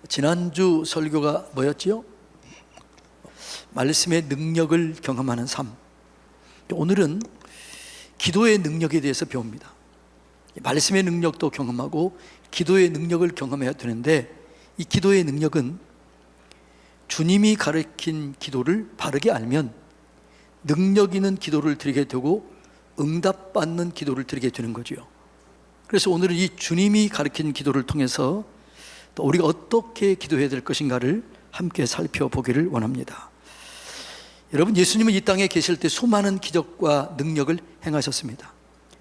지난주 설교가 뭐였지요? 말씀의 능력을 경험하는 삶. 오늘은 기도의 능력에 대해서 배웁니다. 말씀의 능력도 경험하고 기도의 능력을 경험해야 되는데, 이 기도의 능력은 주님이 가르친 기도를 바르게 알면 능력 있는 기도를 드리게 되고 응답받는 기도를 드리게 되는 거죠. 그래서 오늘은 이 주님이 가르친 기도를 통해서 또 우리가 어떻게 기도해야 될 것인가를 함께 살펴보기를 원합니다. 여러분, 예수님은 이 땅에 계실 때 수많은 기적과 능력을 행하셨습니다.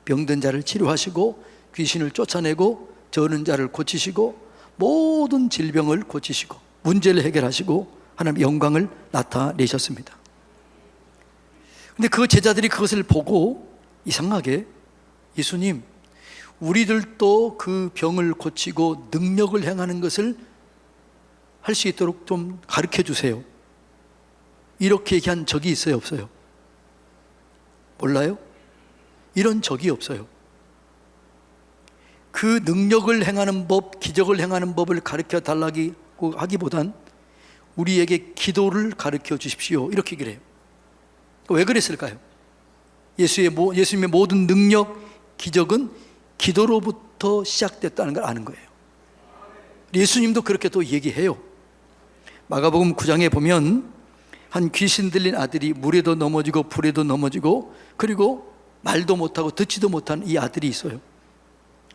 병든 자를 치료하시고 귀신을 쫓아내고 저는 자를 고치시고 모든 질병을 고치시고 문제를 해결하시고 하나님의 영광을 나타내셨습니다. 근데 그 제자들이 그것을 보고 이상하게, 예수님, 우리들도 그 병을 고치고 능력을 행하는 것을 할 수 있도록 좀 가르쳐 주세요, 이렇게 얘기한 적이 있어요, 없어요? 몰라요? 이런 적이 없어요. 그 능력을 행하는 법, 기적을 행하는 법을 가르쳐 달라고 하기보단 우리에게 기도를 가르쳐 주십시오, 이렇게 얘기를 해요. 왜 그랬을까요? 예수님의 모든 능력, 기적은 기도로부터 시작됐다는 걸 아는 거예요. 예수님도 그렇게 또 얘기해요. 마가복음 9장에 보면 한 귀신 들린 아들이 물에도 넘어지고 불에도 넘어지고 그리고 말도 못하고 듣지도 못하는 이 아들이 있어요.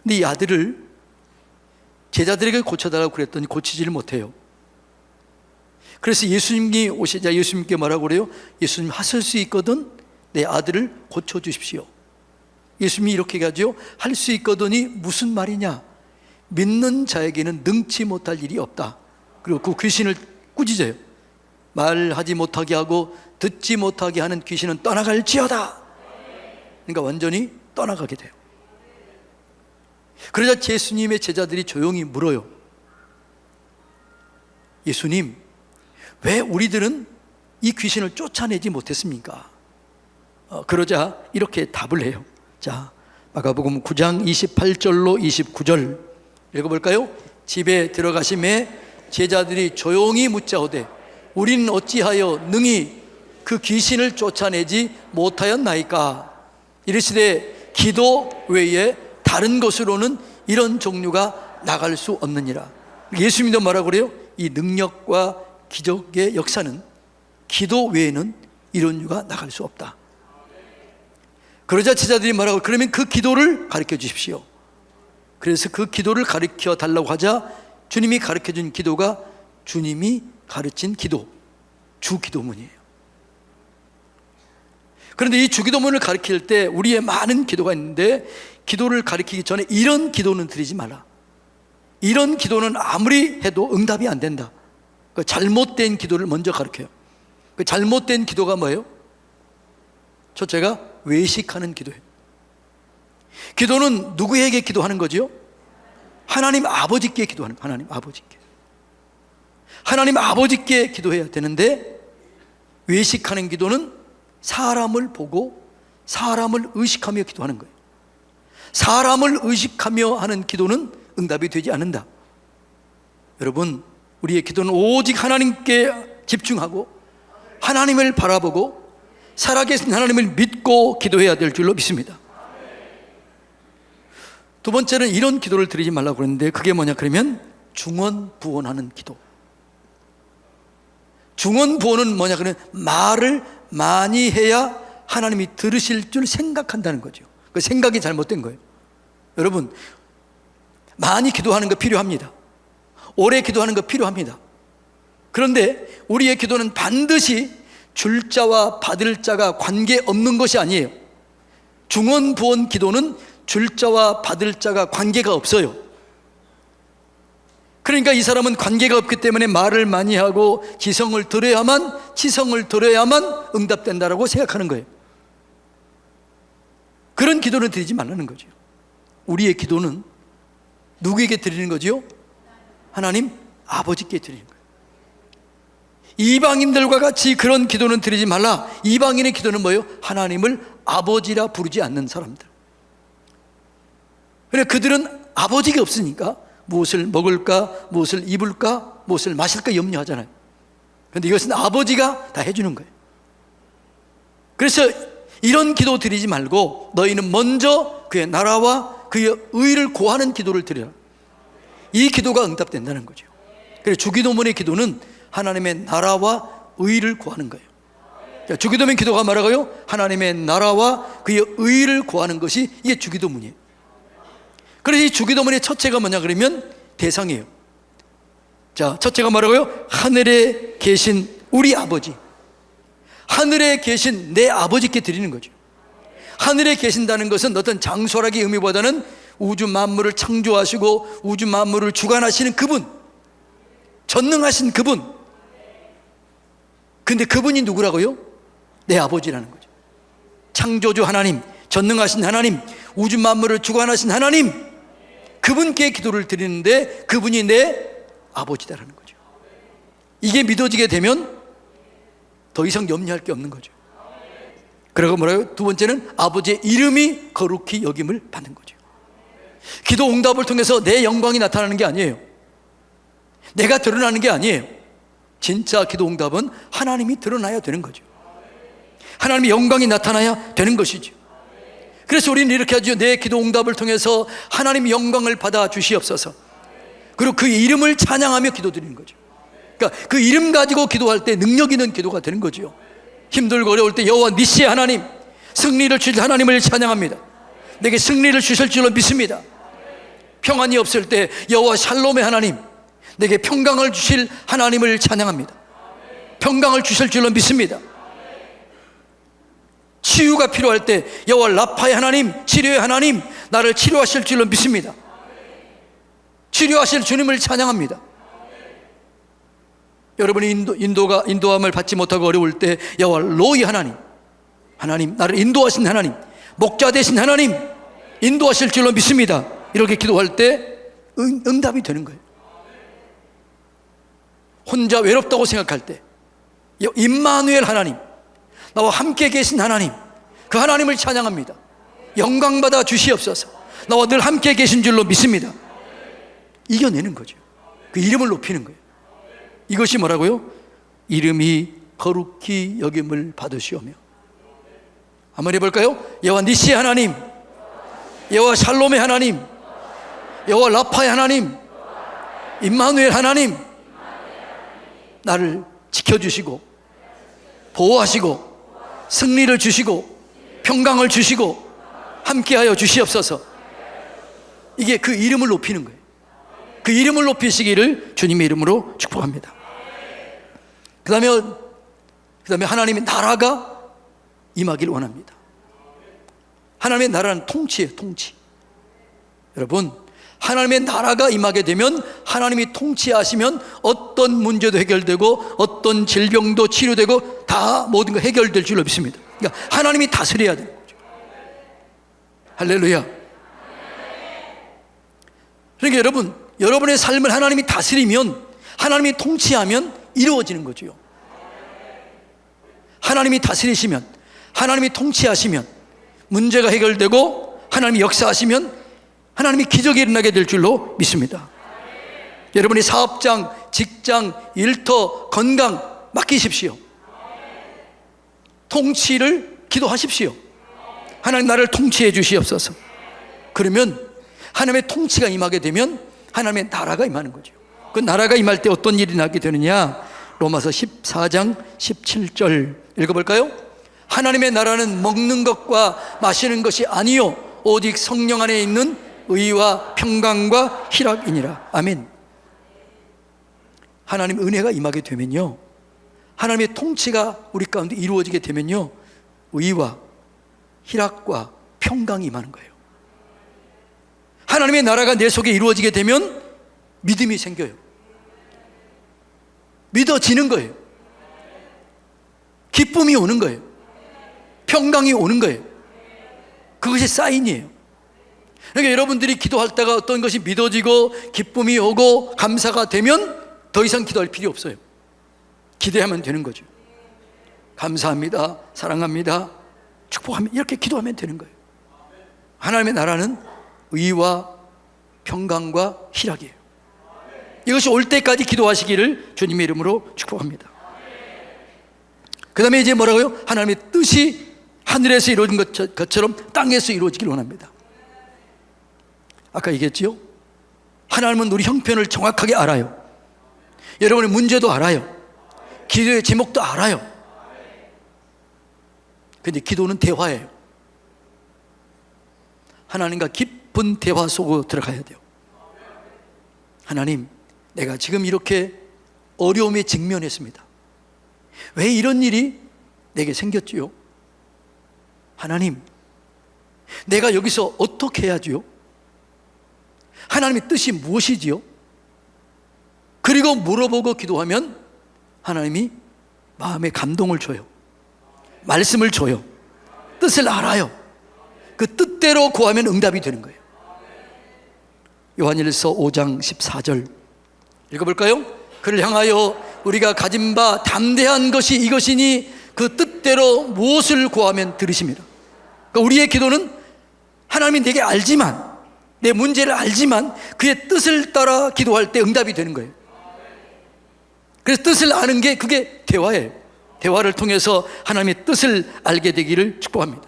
근데 이 아들을 제자들에게 고쳐달라고 그랬더니 고치지를 못해요. 그래서 예수님이 오시자 예수님께 뭐라고 그래요? 예수님, 하실 수 있거든 내 아들을 고쳐주십시오. 예수님이 이렇게 얘기하죠. 할 수 있거든이 무슨 말이냐? 믿는 자에게는 능치 못할 일이 없다. 그리고 그 귀신을 꾸짖어요. 말하지 못하게 하고 듣지 못하게 하는 귀신은 떠나갈지어다. 그러니까 완전히 떠나가게 돼요. 그러자 예수님의 제자들이 조용히 물어요. 예수님, 왜 우리들은 이 귀신을 쫓아내지 못했습니까? 그러자 이렇게 답을 해요. 자, 마가복음 9장 28절로 29절 읽어볼까요? 집에 들어가심에 제자들이 조용히 묻자오되 우리는 어찌하여 능히 그 귀신을 쫓아내지 못하였나이까? 이르시되 기도 외에 다른 것으로는 이런 종류가 나갈 수 없느니라. 예수님도 뭐라고 그래요? 이 능력과 기적의 역사는 기도 외에는 이런 유가 나갈 수 없다. 그러자 제자들이 뭐라고, 그러면 그 기도를 가르쳐 주십시오. 그래서 그 기도를 가르쳐 달라고 하자 주님이 가르쳐 준 기도가 주님이 가르친 기도, 주기도문이에요. 그런데 이 주기도문을 가르칠 때 우리의 많은 기도가 있는데, 기도를 가르치기 전에 이런 기도는 드리지 마라. 이런 기도는 아무리 해도 응답이 안 된다. 그 잘못된 기도를 먼저 가르쳐요. 그 잘못된 기도가 뭐예요? 첫째가 외식하는 기도예요. 기도는 누구에게 기도하는 거죠? 하나님 아버지께 기도하는 거예요. 하나님 아버지께. 하나님 아버지께 기도해야 되는데, 외식하는 기도는 사람을 보고 사람을 의식하며 기도하는 거예요. 사람을 의식하며 하는 기도는 응답이 되지 않는다. 여러분, 우리의 기도는 오직 하나님께 집중하고 하나님을 바라보고 살아계신 하나님을 믿고 기도해야 될 줄로 믿습니다. 두 번째는 이런 기도를 드리지 말라고 그랬는데, 그게 뭐냐 그러면 중언부언하는 기도. 중언부언은 뭐냐 그러면 말을 많이 해야 하나님이 들으실 줄 생각한다는 거죠. 그 생각이 잘못된 거예요. 여러분, 많이 기도하는 거 필요합니다. 오래 기도하는 거 필요합니다. 그런데 우리의 기도는 반드시 줄 자와 받을 자가 관계없는 것이 아니에요. 중언부언 기도는 줄 자와 받을 자가 관계가 없어요. 그러니까 이 사람은 관계가 없기 때문에 말을 많이 하고 지성을 들어야만 응답된다라고 생각하는 거예요. 그런 기도는 드리지 말라는 거죠. 우리의 기도는 누구에게 드리는 거죠? 하나님 아버지께 드리는 거예요. 이방인들과 같이 그런 기도는 드리지 말라. 이방인의 기도는 뭐예요? 하나님을 아버지라 부르지 않는 사람들. 그래, 그들은 아버지가 없으니까 무엇을 먹을까, 무엇을 입을까, 무엇을 마실까 염려하잖아요. 그런데 이것은 아버지가 다 해주는 거예요. 그래서 이런 기도 드리지 말고 너희는 먼저 그의 나라와 그의 의를 구하는 기도를 드리라. 이 기도가 응답된다는 거죠. 그래서 주기도문의 기도는 하나님의 나라와 의를 구하는 거예요. 주기도문 기도가 말하고요, 하나님의 나라와 그의 의를 구하는 것이 이게 주기도문이에요. 그래서 이 주기도문의 첫째가 뭐냐 그러면 대상이에요. 자, 첫째가 말하고요, 하늘에 계신 우리 아버지, 하늘에 계신 내 아버지께 드리는 거죠. 하늘에 계신다는 것은 어떤 장소라기 의미보다는 우주 만물을 창조하시고 우주 만물을 주관하시는 그분, 전능하신 그분. 근데 그분이 누구라고요? 내 아버지라는 거죠. 창조주 하나님, 전능하신 하나님, 우주 만물을 주관하신 하나님, 그분께 기도를 드리는데 그분이 내 아버지다라는 거죠. 이게 믿어지게 되면 더 이상 염려할 게 없는 거죠. 그리고 뭐라고요? 두 번째는 아버지의 이름이 거룩히 여김을 받는 거죠. 기도 응답을 통해서 내 영광이 나타나는 게 아니에요. 내가 드러나는 게 아니에요. 진짜 기도 응답은 하나님이 드러나야 되는 거죠. 하나님의 영광이 나타나야 되는 것이죠. 그래서 우리는 이렇게 하죠. 내 기도 응답을 통해서 하나님의 영광을 받아 주시옵소서. 그리고 그 이름을 찬양하며 기도드리는 거죠. 그러니까 그 이름 가지고 기도할 때 능력 있는 기도가 되는 거죠. 힘들고 어려울 때 여호와 니시의 하나님, 승리를 주실 하나님을 찬양합니다. 내게 승리를 주실 줄로 믿습니다. 평안이 없을 때 여호와 샬롬의 하나님, 내게 평강을 주실 하나님을 찬양합니다. 평강을 주실 줄로 믿습니다. 치유가 필요할 때 여호와 라파의 하나님, 치료의 하나님, 나를 치료하실 줄로 믿습니다. 치료하실 주님을 찬양합니다. 여러분이 인도함을 받지 못하고 어려울 때 여호와 로이 하나님, 하나님 나를 인도하신 하나님, 목자 되신 하나님, 인도하실 줄로 믿습니다. 이렇게 기도할 때 응답이 되는 거예요. 혼자 외롭다고 생각할 때 임마누엘 하나님, 나와 함께 계신 하나님, 그 하나님을 찬양합니다. 영광받아 주시옵소서. 나와 늘 함께 계신 줄로 믿습니다. 이겨내는 거죠. 그 이름을 높이는 거예요. 이것이 뭐라고요? 이름이 거룩히 여김을 받으시오며. 한번 해볼까요? 여호와 니시의 하나님, 여호와 샬롬의 하나님, 여호와 라파의 하나님, 임마누엘 하나님, 나를 지켜주시고 보호하시고 승리를 주시고 평강을 주시고 함께하여 주시옵소서. 이게 그 이름을 높이는 거예요. 그 이름을 높이시기를 주님의 이름으로 축복합니다. 그 다음에 하나님의 나라가 임하기를 원합니다. 하나님의 나라는 통치예요. 통치. 여러분, 하나님의 나라가 임하게 되면, 하나님이 통치하시면 어떤 문제도 해결되고 어떤 질병도 치료되고 다 모든 거 해결될 줄로 믿습니다. 그러니까 하나님이 다스려야 되는 거죠. 할렐루야. 그러니까 여러분의 삶을 하나님이 다스리면, 하나님이 통치하면 이루어지는 거죠. 하나님이 다스리시면, 하나님이 통치하시면 문제가 해결되고 하나님이 역사하시면 하나님이 기적이 일어나게 될 줄로 믿습니다. 여러분이 사업장, 직장, 일터, 건강 맡기십시오. 통치를 기도하십시오. 하나님 나를 통치해 주시옵소서. 그러면 하나님의 통치가 임하게 되면 하나님의 나라가 임하는 거죠. 그 나라가 임할 때 어떤 일이 나게 되느냐? 로마서 14장 17절 읽어볼까요? 하나님의 나라는 먹는 것과 마시는 것이 아니요 오직 성령 안에 있는 의와 평강과 희락이니라. 아멘. 하나님의 은혜가 임하게 되면요, 하나님의 통치가 우리 가운데 이루어지게 되면요, 의와 희락과 평강이 임하는 거예요. 하나님의 나라가 내 속에 이루어지게 되면 믿음이 생겨요. 믿어지는 거예요. 기쁨이 오는 거예요. 평강이 오는 거예요. 그것이 사인이에요. 그러니까 여러분들이 기도할 때가 어떤 것이 믿어지고 기쁨이 오고 감사가 되면 더 이상 기도할 필요 없어요. 기대하면 되는 거죠. 감사합니다, 사랑합니다, 축복합니다, 이렇게 기도하면 되는 거예요. 하나님의 나라는 의와 평강과 희락이에요. 이것이 올 때까지 기도하시기를 주님의 이름으로 축복합니다. 그 다음에 이제 뭐라고요? 하나님의 뜻이 하늘에서 이루어진 것처럼 땅에서 이루어지길 원합니다. 아까 얘기했지요? 하나님은 우리 형편을 정확하게 알아요. 여러분의 문제도 알아요. 기도의 제목도 알아요. 근데 기도는 대화예요. 하나님과 깊은 대화 속으로 들어가야 돼요. 하나님, 내가 지금 이렇게 어려움에 직면했습니다. 왜 이런 일이 내게 생겼지요? 하나님, 내가 여기서 어떻게 해야지요? 하나님의 뜻이 무엇이지요? 그리고 물어보고 기도하면 하나님이 마음에 감동을 줘요. 말씀을 줘요. 뜻을 알아요. 그 뜻대로 구하면 응답이 되는 거예요. 요한일서 5장 14절 읽어볼까요? 그를 향하여 우리가 가진 바 담대한 것이 이것이니 그 뜻대로 무엇을 구하면 들으십니다. 그러니까 우리의 기도는 하나님이 내게 알지만, 내 문제를 알지만 그의 뜻을 따라 기도할 때 응답이 되는 거예요. 그래서 뜻을 아는 게 그게 대화예요. 대화를 통해서 하나님의 뜻을 알게 되기를 축복합니다.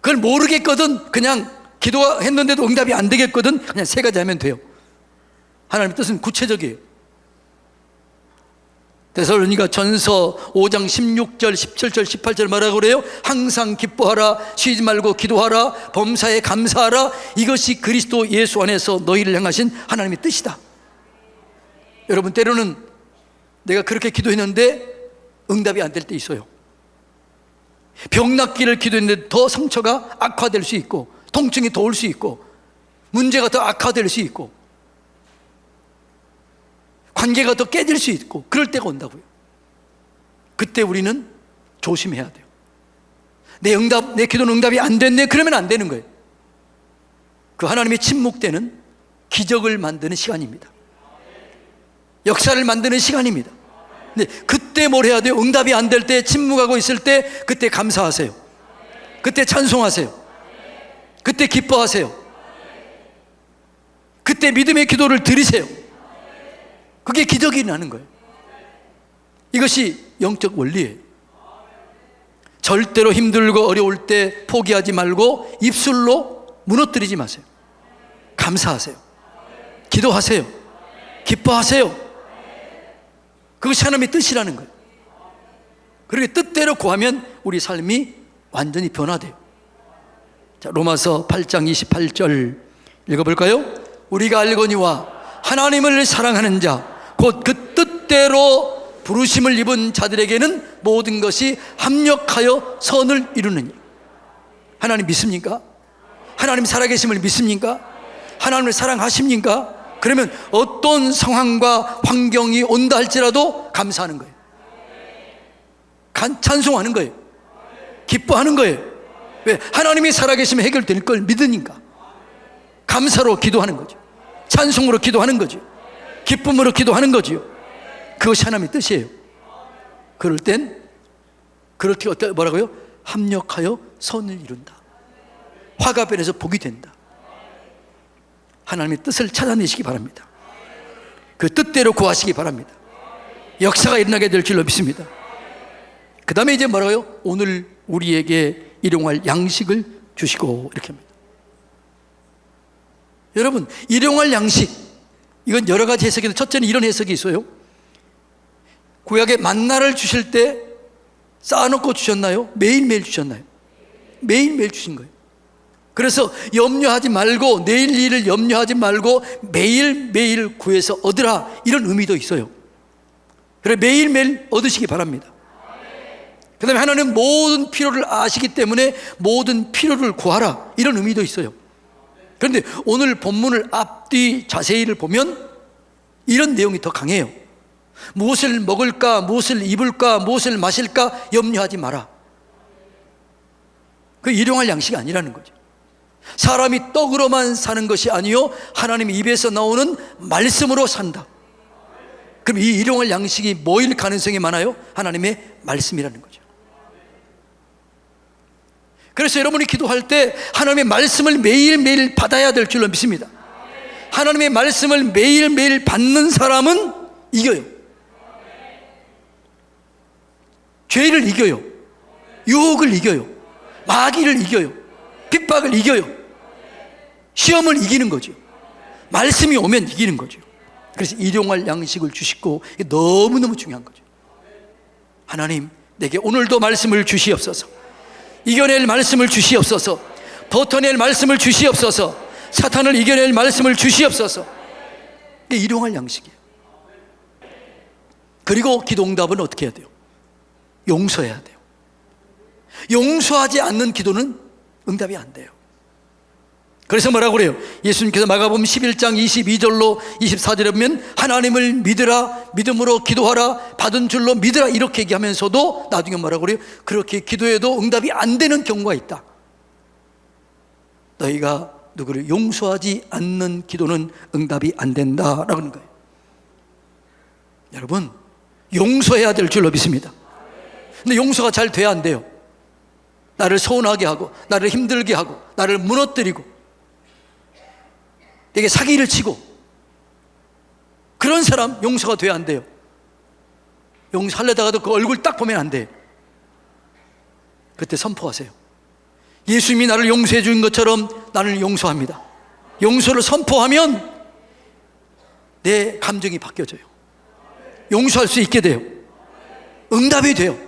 그걸 모르겠거든, 그냥 기도했는데도 응답이 안 되겠거든, 그냥 세 가지 하면 돼요. 하나님의 뜻은 구체적이에요. 데살로니가 전서 5장 16절, 17절, 18절 뭐라고 그래요? 항상 기뻐하라, 쉬지 말고 기도하라, 범사에 감사하라, 이것이 그리스도 예수 안에서 너희를 향하신 하나님의 뜻이다. 여러분, 때로는 내가 그렇게 기도했는데 응답이 안 될 때 있어요. 병 낫기를 기도했는데 더 상처가 악화될 수 있고, 통증이 더 올 수 있고, 문제가 더 악화될 수 있고, 관계가 더 깨질 수 있고, 그럴 때가 온다고요. 그때 우리는 조심해야 돼요. 내 기도는 응답이 안 됐네, 그러면 안 되는 거예요. 그 하나님의 침묵 때는 기적을 만드는 시간입니다. 역사를 만드는 시간입니다. 근데 그때 뭘 해야 돼요? 응답이 안 될 때, 침묵하고 있을 때, 그때 감사하세요. 그때 찬송하세요. 그때 기뻐하세요. 그때 믿음의 기도를 드리세요. 그게 기적이 나는 거예요. 이것이 영적 원리예요. 절대로 힘들고 어려울 때 포기하지 말고 입술로 무너뜨리지 마세요. 감사하세요. 기도하세요. 기뻐하세요. 그것이 하나님의 뜻이라는 거예요. 그렇게 뜻대로 구하면 우리 삶이 완전히 변화돼요. 자, 로마서 8장 28절 읽어볼까요? 우리가 알거니와 하나님을 사랑하는 자 곧 그 뜻대로 부르심을 입은 자들에게는 모든 것이 합력하여 선을 이루느니. 하나님 믿습니까? 하나님 살아계심을 믿습니까? 하나님을 사랑하십니까? 그러면 어떤 상황과 환경이 온다 할지라도 감사하는 거예요. 찬송하는 거예요. 기뻐하는 거예요. 왜? 하나님이 살아계시면 해결될 걸 믿으니까. 감사로 기도하는 거죠. 찬송으로 기도하는 거죠. 기쁨으로 기도하는 거죠. 그것이 하나님의 뜻이에요. 그럴 땐 그렇게 뭐라고요? 합력하여 선을 이룬다. 화가 변해서 복이 된다. 하나님의 뜻을 찾아내시기 바랍니다. 그 뜻대로 구하시기 바랍니다. 역사가 일어나게 될 줄로 믿습니다. 그 다음에 이제 뭐라고요? 오늘 우리에게 일용할 양식을 주시고, 이렇게 합니다. 여러분, 일용할 양식, 이건 여러 가지 해석이 있는데, 첫째는 이런 해석이 있어요. 구약에 만나를 주실 때 쌓아놓고 주셨나요? 매일매일 주셨나요? 매일매일 주신 거예요. 그래서 염려하지 말고, 내일 일을 염려하지 말고 매일매일 구해서 얻으라, 이런 의미도 있어요. 그래, 매일매일 얻으시기 바랍니다. 그 다음에 하나님은 모든 필요를 아시기 때문에 모든 필요를 구하라, 이런 의미도 있어요. 그런데 오늘 본문을 앞뒤 자세히를 보면 이런 내용이 더 강해요. 무엇을 먹을까, 무엇을 입을까, 무엇을 마실까 염려하지 마라. 그 일용할 양식이 아니라는 거죠. 사람이 떡으로만 사는 것이 아니요 하나님 입에서 나오는 말씀으로 산다. 그럼 이 일용할 양식이 뭐일 가능성이 많아요? 하나님의 말씀이라는 거죠. 그래서 여러분이 기도할 때 하나님의 말씀을 매일매일 받아야 될 줄로 믿습니다. 하나님의 말씀을 매일매일 받는 사람은 이겨요. 죄를 이겨요. 유혹을 이겨요. 마귀를 이겨요. 핍박을 이겨요. 시험을 이기는 거죠. 말씀이 오면 이기는 거죠. 그래서 일용할 양식을 주시고, 이게 너무너무 중요한 거죠. 하나님, 내게 오늘도 말씀을 주시옵소서. 이겨낼 말씀을 주시옵소서. 버텨낼 말씀을 주시옵소서. 사탄을 이겨낼 말씀을 주시옵소서. 이게 일용할 양식이에요. 그리고 기도 응답은 어떻게 해야 돼요? 용서해야 돼요. 용서하지 않는 기도는 응답이 안 돼요. 그래서 뭐라고 그래요? 예수님께서 마가복음 11장 22절로 24절에 보면 하나님을 믿으라, 믿음으로 기도하라, 받은 줄로 믿으라, 이렇게 얘기하면서도 나중에 뭐라고 그래요? 그렇게 기도해도 응답이 안 되는 경우가 있다. 너희가 누구를 용서하지 않는 기도는 응답이 안 된다라고 하는 거예요. 여러분, 용서해야 될 줄로 믿습니다. 근데 용서가 잘 돼야 안 돼요. 나를 서운하게 하고, 나를 힘들게 하고, 나를 무너뜨리고, 내게 사기를 치고, 그런 사람 용서가 돼야 안 돼요. 용서하려다가도 그 얼굴 딱 보면 안 돼요. 그때 선포하세요. 예수님이 나를 용서해 준 것처럼 나는 용서합니다. 용서를 선포하면 내 감정이 바뀌어져요. 용서할 수 있게 돼요. 응답이 돼요.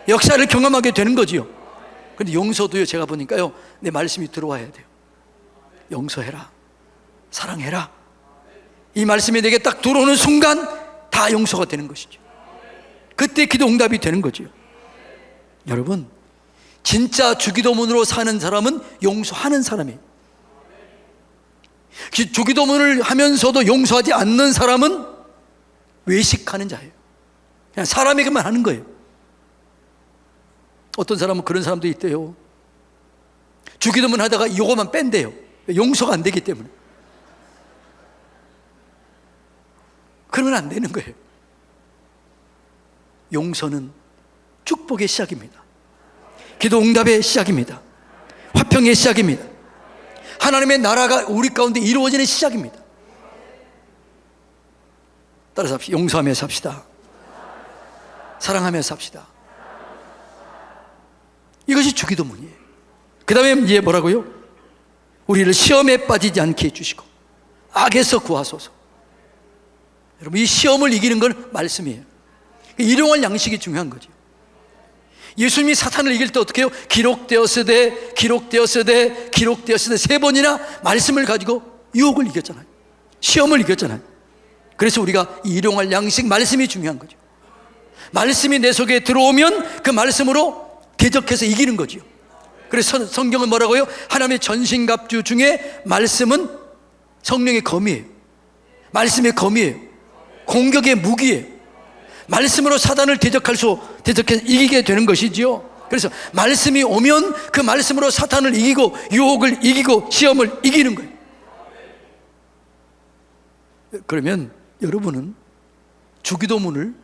역사를 경험하게 되는 거지요. 그런데 용서도요, 제가 보니까요, 내 말씀이 들어와야 돼요. 용서해라, 사랑해라. 이 말씀이 내게 딱 들어오는 순간 다 용서가 되는 것이죠. 그때 기도 응답이 되는 거죠. 여러분, 진짜 주기도문으로 사는 사람은 용서하는 사람이에요. 주기도문을 하면서도 용서하지 않는 사람은 외식하는 자예요. 그냥 사람에게만 하는 거예요. 어떤 사람은 그런 사람도 있대요. 주기도문 하다가 이거만 뺀대요. 용서가 안 되기 때문에. 그러면 안 되는 거예요. 용서는 축복의 시작입니다. 기도 응답의 시작입니다. 화평의 시작입니다. 하나님의 나라가 우리 가운데 이루어지는 시작입니다. 따라서 합시다. 용서하며 삽시다. 사랑하며 삽시다. 이것이 주기도문이에요. 그 다음에 이제 뭐라고요? 우리를 시험에 빠지지 않게 해주시고 악에서 구하소서. 여러분, 이 시험을 이기는 건 말씀이에요. 일용할 양식이 중요한 거죠. 예수님이 사탄을 이길 때 어떻게 해요? 기록되었으되 기록되었으되 기록되었으되 세 번이나 말씀을 가지고 유혹을 이겼잖아요. 시험을 이겼잖아요. 그래서 우리가 일용할 양식, 말씀이 중요한 거죠. 말씀이 내 속에 들어오면 그 말씀으로 대적해서 이기는 거죠. 그래서 성경은 뭐라고요? 하나님의 전신갑주 중에 말씀은 성령의 검이에요. 말씀의 검이에요. 공격의 무기예요. 말씀으로 사단을 대적해서 이기게 되는 것이지요. 그래서 말씀이 오면 그 말씀으로 사탄을 이기고 유혹을 이기고 시험을 이기는 거예요. 그러면 여러분은 주기도문을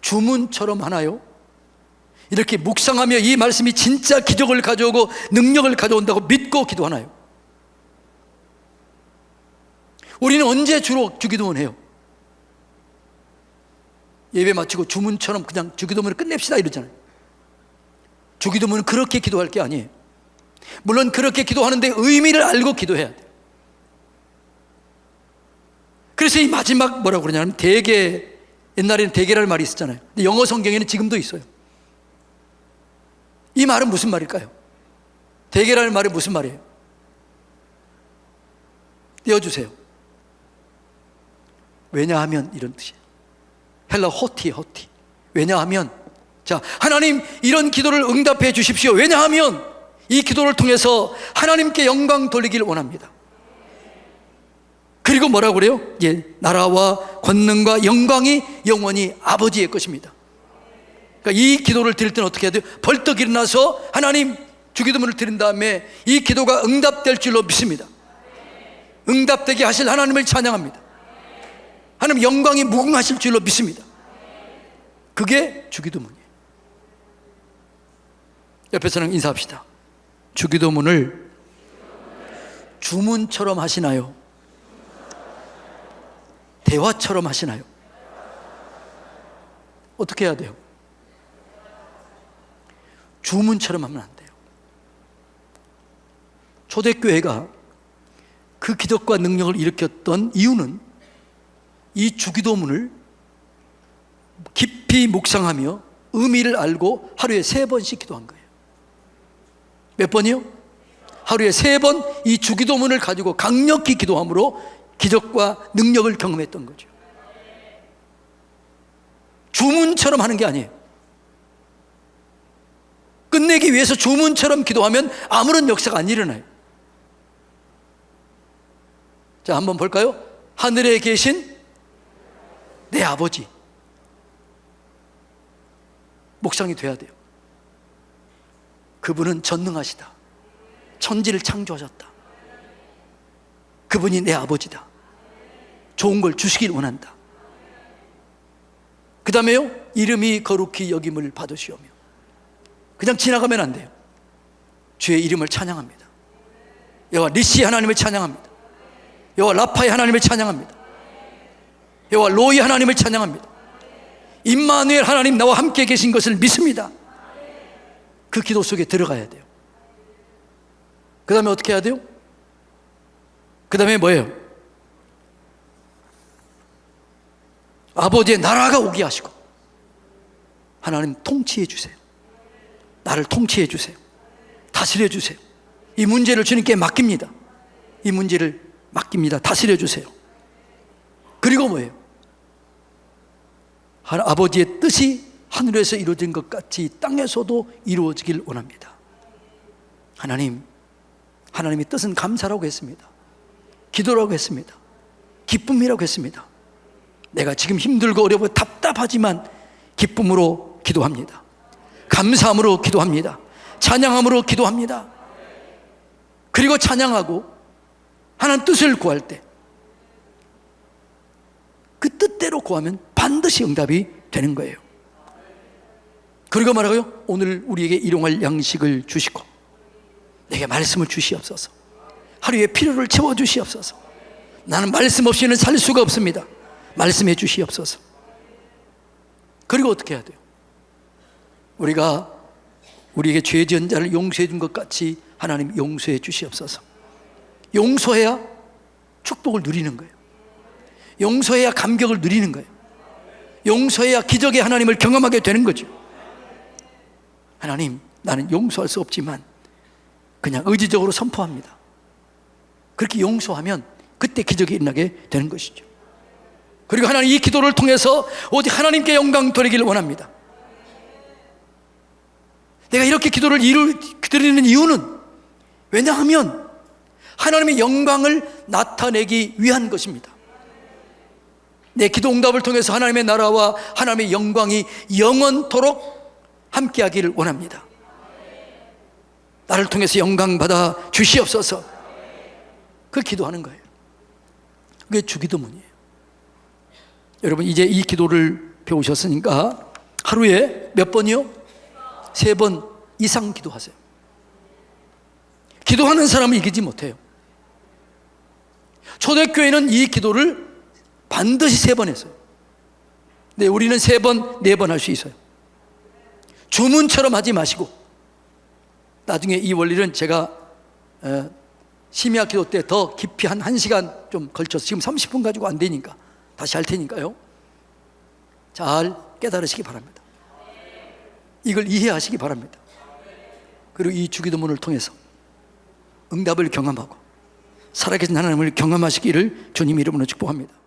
주문처럼 하나요? 이렇게 묵상하며 이 말씀이 진짜 기적을 가져오고 능력을 가져온다고 믿고 기도하나요? 우리는 언제 주로 주기도문 해요? 예배 마치고 주문처럼 그냥 주기도문을 끝냅시다 이러잖아요. 주기도문은 그렇게 기도할 게 아니에요. 물론 그렇게 기도하는데 의미를 알고 기도해야 돼요. 그래서 이 마지막 뭐라고 그러냐면 대개, 옛날에는 대개라는 말이 있었잖아요. 근데 영어 성경에는 지금도 있어요. 이 말은 무슨 말일까요? 대개라는 말이 무슨 말이에요? 띄워주세요. 왜냐하면 이런 뜻이에요. 헬라 호티. 왜냐하면, 자, 하나님 이런 기도를 응답해 주십시오. 왜냐하면 이 기도를 통해서 하나님께 영광 돌리기를 원합니다. 그리고 뭐라고 그래요? 나라와 권능과 영광이 영원히 아버지의 것입니다. 그러니까 이 기도를 드릴 때는 어떻게 해야 돼요? 벌떡 일어나서 하나님 주기도문을 드린 다음에 이 기도가 응답될 줄로 믿습니다. 응답되게 하실 하나님을 찬양합니다. 하나님 영광이 무궁하실 줄로 믿습니다. 그게 주기도문이에요. 옆에 사람 인사합시다. 주기도문을 주문처럼 하시나요? 대화처럼 하시나요? 어떻게 해야 돼요? 주문처럼 하면 안 돼요. 초대교회가 그 기적과 능력을 일으켰던 이유는 이 주기도문을 깊이 묵상하며 의미를 알고 하루에 3번씩 기도한 거예요. 몇 번이요? 하루에 3번 이 주기도문을 가지고 강력히 기도함으로 기적과 능력을 경험했던 거죠. 주문처럼 하는 게 아니에요. 끝내기 위해서 주문처럼 기도하면 아무런 역사가 안 일어나요. 자, 한번 볼까요? 하늘에 계신 내 아버지. 묵상이 돼야 돼요. 그분은 전능하시다. 천지를 창조하셨다. 그분이 내 아버지다. 좋은 걸 주시길 원한다. 그 다음에요, 이름이 거룩히 여김을 받으시오며. 그냥 지나가면 안 돼요. 주의 이름을 찬양합니다. 여호와 니시 하나님을 찬양합니다. 여호와 라파의 하나님을 찬양합니다. 여호와 로이 하나님을 찬양합니다. 임마누엘 하나님 나와 함께 계신 것을 믿습니다. 그 기도 속에 들어가야 돼요. 그 다음에 어떻게 해야 돼요? 그 다음에 뭐예요? 아버지의 나라가 오게 하시고, 하나님 통치해 주세요. 나를 통치해 주세요. 다스려 주세요. 이 문제를 주님께 맡깁니다. 이 문제를 맡깁니다. 다스려 주세요. 그리고 뭐예요? 아버지의 뜻이 하늘에서 이루어진 것 같이 땅에서도 이루어지길 원합니다. 하나님의 뜻은 감사라고 했습니다. 기도라고 했습니다. 기쁨이라고 했습니다. 내가 지금 힘들고 어렵고 답답하지만 기쁨으로 기도합니다. 감사함으로 기도합니다. 찬양함으로 기도합니다. 그리고 찬양하고 하나님 뜻을 구할 때 그 뜻대로 구하면 반드시 응답이 되는 거예요. 그리고 말하고요, 오늘 우리에게 일용할 양식을 주시고 내게 말씀을 주시옵소서. 하루의 필요를 채워주시옵소서. 나는 말씀 없이는 살 수가 없습니다. 말씀해 주시옵소서. 그리고 어떻게 해야 돼요? 우리가 우리에게 죄 지은 자를 용서해 준 것 같이 하나님 용서해 주시옵소서. 용서해야 축복을 누리는 거예요. 용서해야 감격을 누리는 거예요. 용서해야 기적의 하나님을 경험하게 되는 거죠. 하나님, 나는 용서할 수 없지만 그냥 의지적으로 선포합니다. 그렇게 용서하면 그때 기적이 일어나게 되는 것이죠. 그리고 하나님, 이 기도를 통해서 오직 하나님께 영광 돌리기를 원합니다. 내가 이렇게 기도를 드리는 이유는, 왜냐하면 하나님의 영광을 나타내기 위한 것입니다. 내 기도 응답을 통해서 하나님의 나라와 하나님의 영광이 영원토록 함께하기를 원합니다. 나를 통해서 영광 받아 주시옵소서. 그 기도하는 거예요. 그게 주기도문이에요. 여러분, 이제 이 기도를 배우셨으니까 하루에 몇 번이요? 3번 이상 기도하세요. 기도하는 사람은 이기지 못해요. 초대교회는 이 기도를 반드시 3번 했어요. 근데 우리는 3번, 4번 할 수 있어요. 주문처럼 하지 마시고, 나중에 이 원리는 제가 심야 기도 때 더 깊이 한 1시간 좀 걸쳐서, 지금 30분 가지고 안 되니까 다시 할 테니까요, 잘 깨달으시기 바랍니다. 이걸 이해하시기 바랍니다. 그리고 이 주기도문을 통해서 응답을 경험하고 살아계신 하나님을 경험하시기를 주님 이름으로 축복합니다.